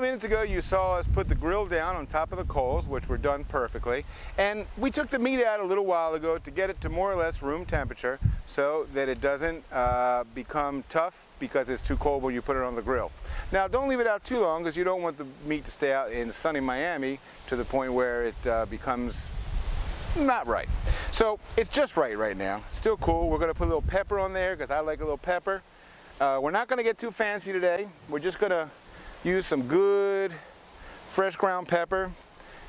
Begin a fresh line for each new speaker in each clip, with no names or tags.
minutes ago you saw us put the grill down on top of the coals, which were done perfectly, and we took the meat out a little while ago to get it to more or less room temperature so that it doesn't become tough because it's too cold when you put it on the grill. Now don't leave it out too long because you don't want the meat to stay out in sunny Miami to the point where it becomes not right. So it's just right now. Still cool. We're going to put a little pepper on there because I like a little pepper. We're not going to get too fancy today. We're just going to use some good fresh ground pepper,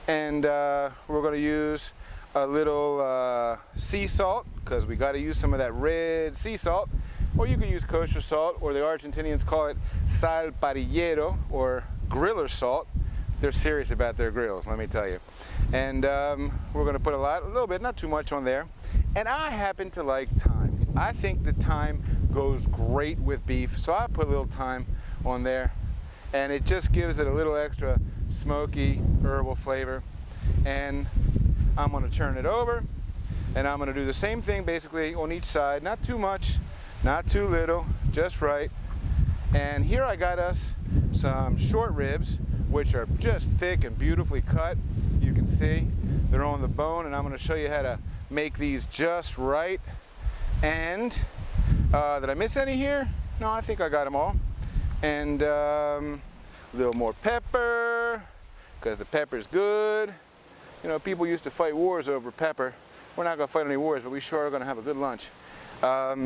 and we're going to use a little sea salt because we got to use some of that red sea salt, or you can use kosher salt, or the Argentinians call it sal parrillero or griller salt. They're serious about their grills, let me tell you. And we're going to put a little bit, not too much on there. And I happen to like thyme. I think the thyme goes great with beef, so I put a little thyme on there, and it just gives it a little extra smoky herbal flavor. And I'm going to turn it over, and I'm going to do the same thing basically on each side. Not too much, not too little, just right. And here I got us some short ribs, which are just thick and beautifully cut. You can see they're on the bone, and I'm going to show you how to make these just right. And did I miss any here? No, I think I got them all. And a little more pepper because the pepper's good. You know, people used to fight wars over pepper. We're not going to fight any wars, but we sure are going to have a good lunch. A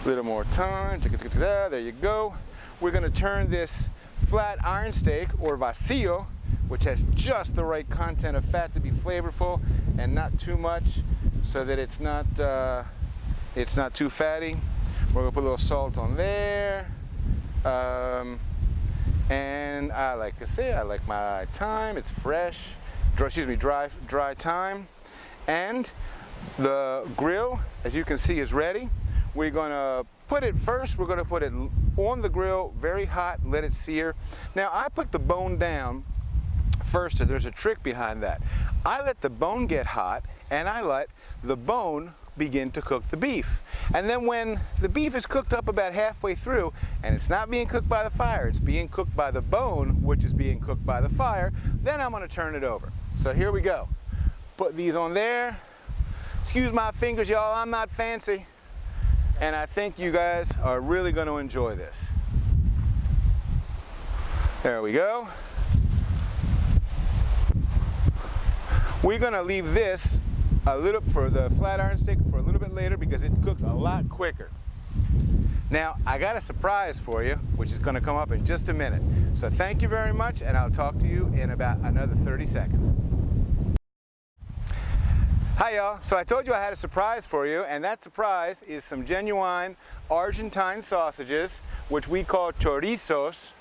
little more thyme. There you go. We're going to turn this flat iron steak, or vacío, which has just the right content of fat to be flavorful and not too much, so that it's not too fatty. We're gonna put a little salt on there, and I like to say I like my thyme. It's fresh, dry thyme, and the grill, as you can see, is ready. We're gonna put it first. We're gonna put it on the grill, very hot, let it sear. Now I put the bone down first, so there's a trick behind that. I let the bone get hot, and I let the bone begin to cook the beef. And then when the beef is cooked up about halfway through, and it's not being cooked by the fire, it's being cooked by the bone, which is being cooked by the fire, then I'm gonna turn it over. So here we go. Put these on there. Excuse my fingers, y'all, I'm not fancy. And I think you guys are really going to enjoy this. There we go. We're going to leave this a little for the flat iron steak for a little bit later because it cooks a lot quicker. Now, I got a surprise for you, which is going to come up in just a minute. So thank you very much, and I'll talk to you in about another 30 seconds. Hi y'all, so I told you I had a surprise for you, and that surprise is some genuine Argentine sausages, which we call chorizos,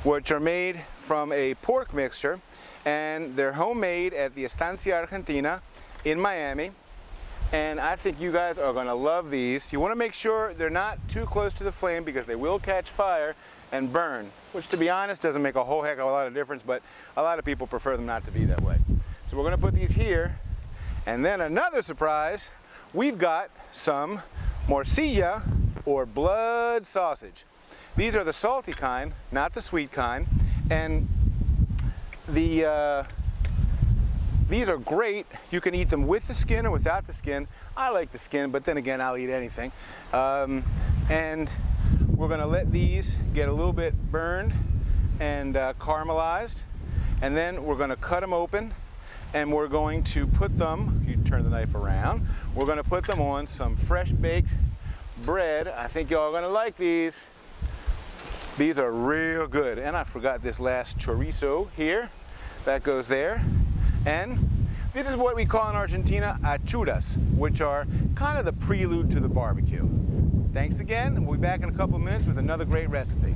which are made from a pork mixture, and they're homemade at the Estancia Argentina in Miami. And I think you guys are going to love these. You want to make sure they're not too close to the flame because they will catch fire and burn, which to be honest doesn't make a whole heck of a lot of difference, but a lot of people prefer them not to be that way. So we're going to put these here. And then another surprise, we've got some morcilla, or blood sausage. These are the salty kind, not the sweet kind. And these are great. You can eat them with the skin or without the skin. I like the skin, but then again, I'll eat anything. And we're gonna let these get a little bit burned and caramelized. And then we're gonna cut them open, and we're going to put them, you turn the knife around, we're going to put them on some fresh baked bread. I think y'all are going to like these. These are real good. And I forgot this last chorizo here. That goes there. And this is what we call in Argentina achuras, which are kind of the prelude to the barbecue. Thanks again, and we'll be back in a couple of minutes with another great recipe.